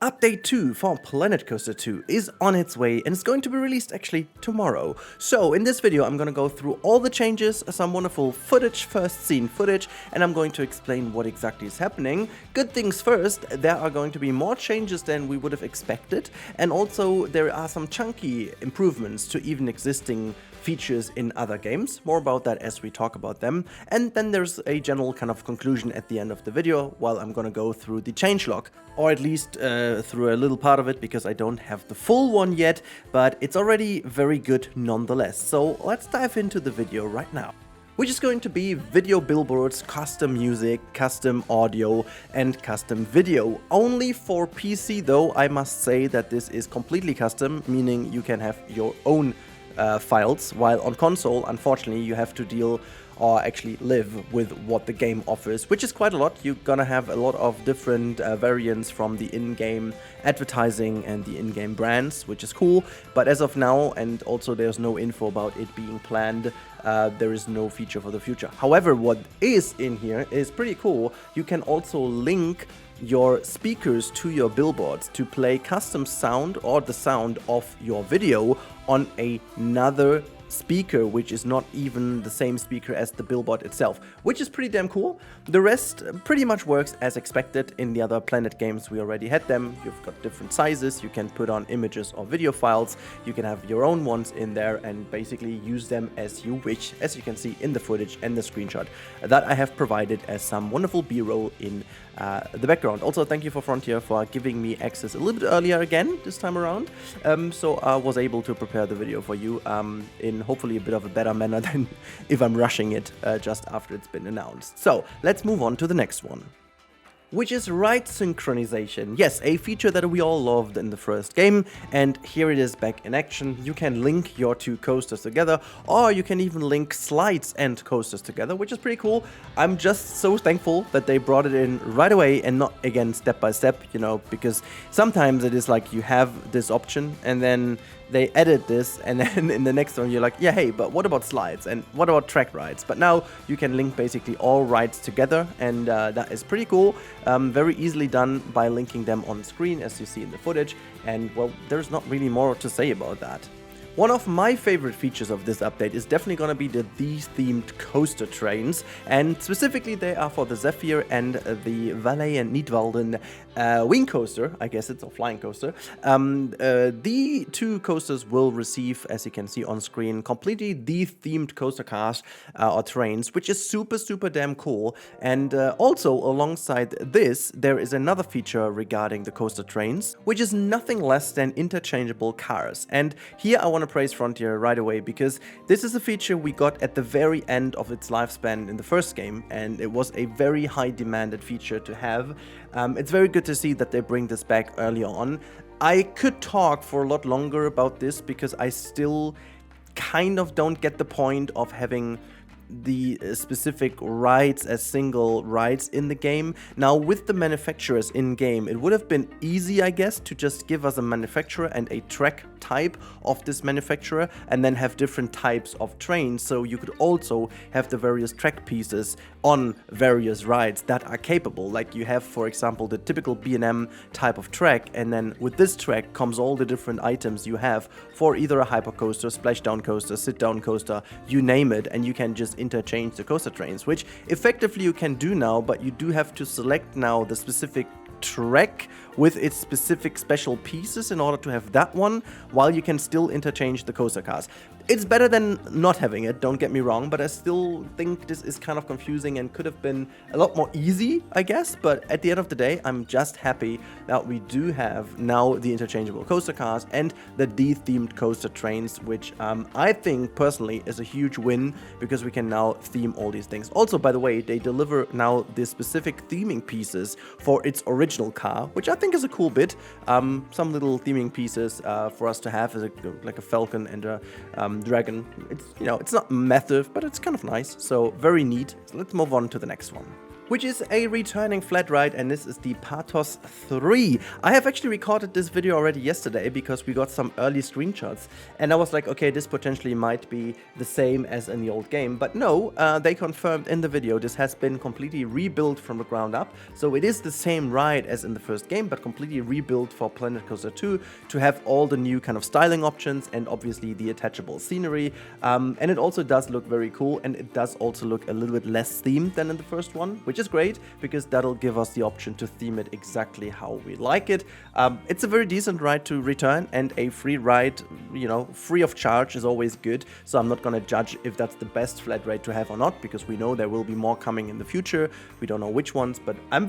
Update 2 for Planet Coaster 2 is on its way and it's going to be released actually tomorrow. So in this video I'm going to go through all the changes, some wonderful footage, first scene footage, and I'm going to explain what exactly is happening. Good things first, there are going to be more changes than we would have expected, and also there are some chunky improvements to even existing features in other games. More about that as we talk about them. And then there's a general kind of conclusion at the end of the video while I'm gonna go through the changelog, or at least through a little part of it because I don't have the full one yet, but it's already very good nonetheless. So let's dive into the video right now, which is going to be video billboards, custom music, custom audio, and custom video. Only for PC though, I must say that this is completely custom, meaning you can have your own files, while on console, unfortunately, you have to deal or actually live with what the game offers, which is quite a lot. You're gonna have a lot of different variants from the in-game advertising and the in-game brands, which is cool, but as of now, and also there's no info about it being planned, there is no feature for the future. However, what is in here is pretty cool. You can also link your speakers to your billboards to play custom sound or the sound of your video on another speaker, which is not even the same speaker as the billboard itself, which is pretty damn cool. The rest pretty much works as expected. In the other Planet games we already had them. You've got different sizes, you can put on images or video files, you can have your own ones in there and basically use them as you wish, as you can see in the footage and the screenshot that I have provided as some wonderful b-roll in the background. Also, thank you for Frontier for giving me access a little bit earlier again this time around, so I was able to prepare the video for you in hopefully a bit of a better manner than if I'm rushing it just after it's been announced. So let's move on to the next one, which is ride synchronization. Yes, a feature that we all loved in the first game, and here it is back in action. You can link your two coasters together, or you can even link slides and coasters together, which is pretty cool. I'm just so thankful that they brought it in right away and not again step by step, you know, because sometimes it is like you have this option and then they edit this, and then in the next one you're like, yeah, hey, but what about slides and what about track rides? But now you can link basically all rides together, and that is pretty cool. Very easily done by linking them on screen, as you see in the footage, and well, there's not really more to say about that. One of my favorite features of this update is definitely going to be these themed coaster trains, and specifically they are for the Zephyr and the Valet and Nidwalden wing coaster, I guess it's a flying coaster. The two coasters will receive, as you can see on screen, completely themed coaster cars or trains, which is super damn cool. And also alongside this, there is another feature regarding the coaster trains, which is nothing less than interchangeable cars. And here I want to praise Frontier right away, because this is a feature we got at the very end of its lifespan in the first game, and it was a very high demanded feature to have. It's very good to see that they bring this back early on. I could talk for a lot longer about this because I still kind of don't get the point of having the specific rides as single rides in the game. Now, with the manufacturers in game, it would have been easy, I guess, to just give us a manufacturer and a track type of this manufacturer and then have different types of trains, so you could also have the various track pieces on various rides that are capable. Like you have, for example, the typical B&M type of track, and then with this track comes all the different items you have for either a hypercoaster, splashdown coaster, sit-down coaster, you name it, and you can just interchange the coaster trains, which effectively you can do now, but you do have to select now the specific track with its specific special pieces in order to have that one, while you can still interchange the coaster cars. It's better than not having it, don't get me wrong, but I still think this is kind of confusing and could have been a lot more easy, I guess. But at the end of the day, I'm just happy that we do have now the interchangeable coaster cars and the themed coaster trains, which I think personally is a huge win, because we can now theme all these things. Also, by the way, they deliver now the specific theming pieces for its original car, which I think is a cool bit. Some little theming pieces for us to have, is like a falcon and a dragon. It's, you know, it's not massive, but it's kind of nice, so very neat. So let's move on to the next one. which is a returning flat ride, and this is the Pathos 3. I have actually recorded this video already yesterday because we got some early screenshots, and I was like, okay, this potentially might be the same as in the old game, but no, they confirmed in the video this has been completely rebuilt from the ground up, so it is the same ride as in the first game, but completely rebuilt for Planet Coaster 2 to have all the new kind of styling options and obviously the attachable scenery, and it also does look very cool, and it does also look a little bit less themed than in the first one, which is great because that'll give us the option to theme it exactly how we like it. It's a very decent ride to return, and a free ride, you know, free of charge is always good, so I'm not gonna judge if that's the best flat ride to have or not, because we know there will be more coming in the future. We don't know which ones, but I'm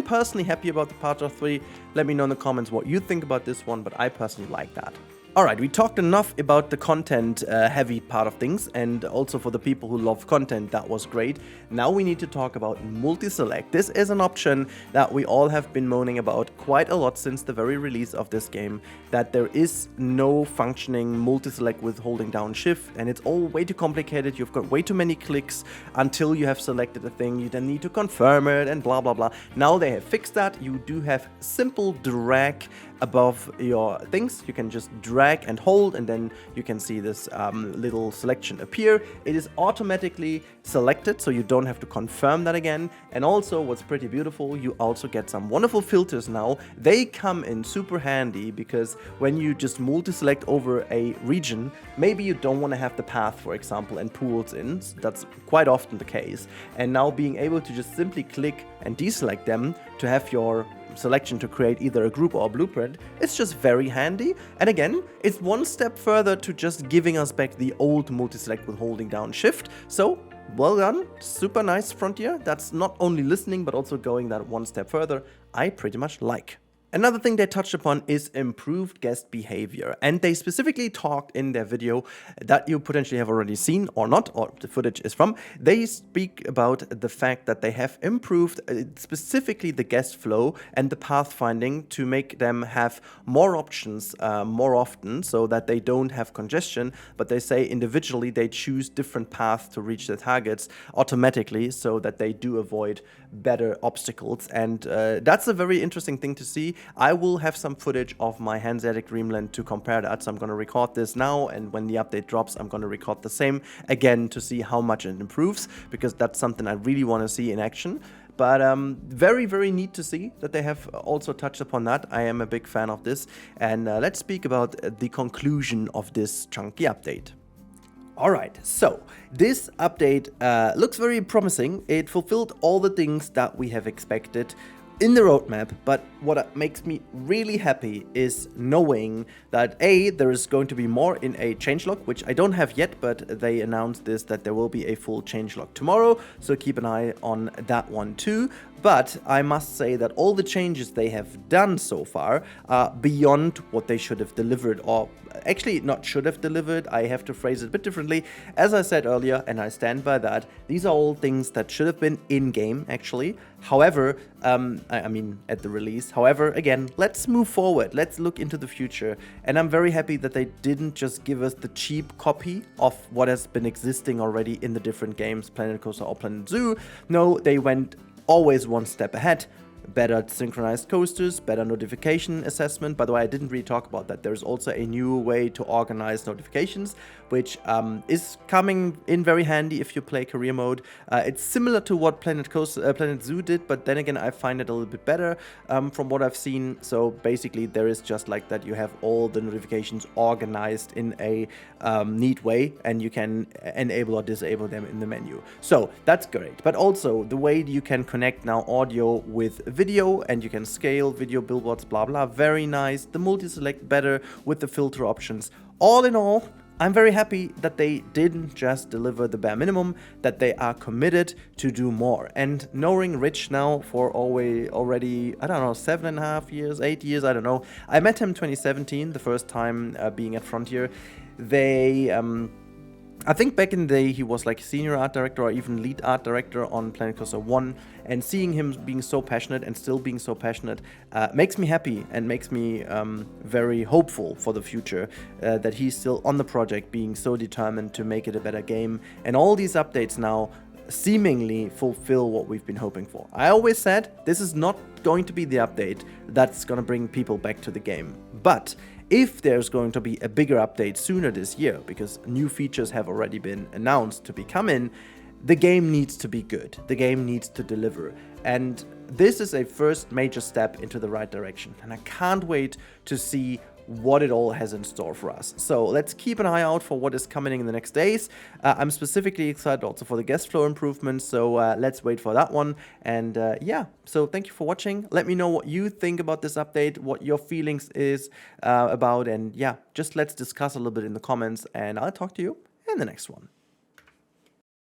personally happy about the Pathos 3. Let me know in the comments what you think about this one, but I personally like that. Alright, we talked enough about the content heavy part of things, and also for the people who love content, that was great. Now we need to talk about multi-select. This is an option that we all have been moaning about quite a lot since the very release of this game, that there is no functioning multi-select with holding down shift, and it's all way too complicated. You've got way too many clicks until you have selected a thing. You then need to confirm it and blah blah blah. Now they have fixed that. You do have simple drag above your things. You can just drag and hold, and then you can see this little selection appear. It is automatically selected, so you don't have to confirm that again. And also, what's pretty beautiful, you also get some wonderful filters now. They come in super handy because when you just multi-select over a region, maybe you don't want to have the path, for example, and pools in. That's quite often the case. And now being able to just simply click and deselect them to have your selection to create either a group or a blueprint, it's just very handy. And again, it's one step further to just giving us back the old multi-select with holding down shift. So well done, super nice Frontier. That's not only listening but also going that one step further. I pretty much like. Another thing they touched upon is improved guest behavior, and they specifically talked in their video that you potentially have already seen or not, or the footage is from. They speak about the fact that they have improved specifically the guest flow and the pathfinding to make them have more options more often, so that they don't have congestion, but they say individually they choose different paths to reach their targets automatically, so that they do avoid better obstacles. And that's a very interesting thing to see. I will have some footage of my Hanseatic Dreamland to compare that, so I'm going to record this now, and when the update drops I'm going to record the same again to see how much it improves, because that's something I really want to see in action. But very, very neat to see that they have also touched upon that. I am a big fan of this, and let's speak about the conclusion of this chunky update. Alright, so this update looks very promising. It fulfilled all the things that we have expected in the roadmap, but what makes me really happy is knowing that there is going to be more in a changelog, which I don't have yet, but they announced this, that there will be a full changelog tomorrow, so keep an eye on that one too. But I must say that all the changes they have done so far are beyond what they should have delivered, or actually not should have delivered. I have to phrase it a bit differently. As I said earlier, and I stand by that, these are all things that should have been in-game actually. However, I mean at the release. However, again, let's move forward. Let's look into the future. And I'm very happy that they didn't just give us the cheap copy of what has been existing already in the different games, Planet Coaster or Planet Zoo. No, they went always one step ahead. Better synchronized coasters, better notification assessment. By the way, I didn't really talk about that. There's also a new way to organize notifications, which is coming in very handy if you play career mode. It's similar to what Planet Zoo did, but then again, I find it a little bit better from what I've seen. So basically, there is just like that. You have all the notifications organized in a neat way, and you can enable or disable them in the menu. So that's great. But also the way you can connect now audio with video, and you can scale video, billboards, blah blah, very nice. The multi-select better with the filter options. All in all, I'm very happy that they didn't just deliver the bare minimum, that they are committed to do more. And knowing Rich now for already, I don't know, 7.5 years, 8 years, I don't know. I met him 2017, the first time being at Frontier. I think back in the day he was like senior art director or even lead art director on Planet Coaster 1, and seeing him being so passionate and still being so passionate makes me happy and makes me very hopeful for the future, that he's still on the project, being so determined to make it a better game. And all these updates now seemingly fulfill what we've been hoping for. I always said this is not going to be the update that's going to bring people back to the game. But if there's going to be a bigger update sooner this year, because new features have already been announced to be coming, the game needs to be good. The game needs to deliver. And this is a first major step into the right direction. And I can't wait to see what it all has in store for us. So let's keep an eye out for what is coming in the next days. I'm specifically excited also for the guest flow improvements, so let's wait for that one. And yeah, so thank you for watching. Let me know what you think about this update, what your feelings is about, and yeah, just let's discuss a little bit in the comments, and I'll talk to you in the next one.